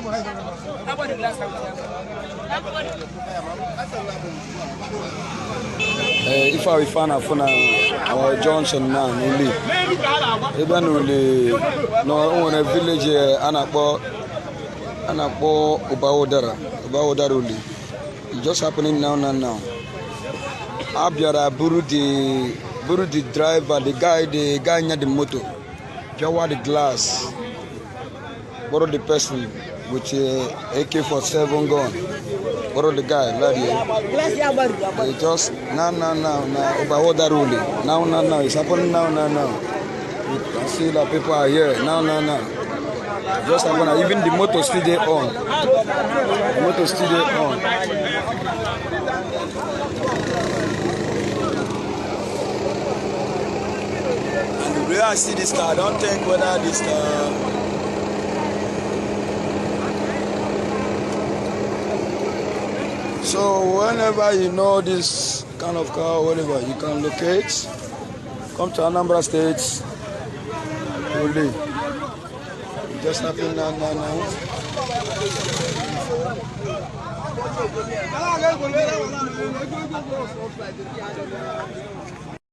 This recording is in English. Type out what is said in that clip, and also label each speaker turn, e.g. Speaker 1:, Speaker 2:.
Speaker 1: If I find a phone or Johnson now, only even only no one a village Anapo Ubaodara only. It's just happening now. Abiara Buru the driver, the guy near the motor, Jawa the glass, borrow the person with AK-47 gun. Borrow the guy, just now, Ubahoda ruling. Now, it's happening now. You can see that people are here, now. Just happening, even the motor still there on. The motor still there on. And the way I see this car, I don't think whether this car. So whenever you know this kind of car, whatever, you can locate, come to Anambra State, only. It just happened now.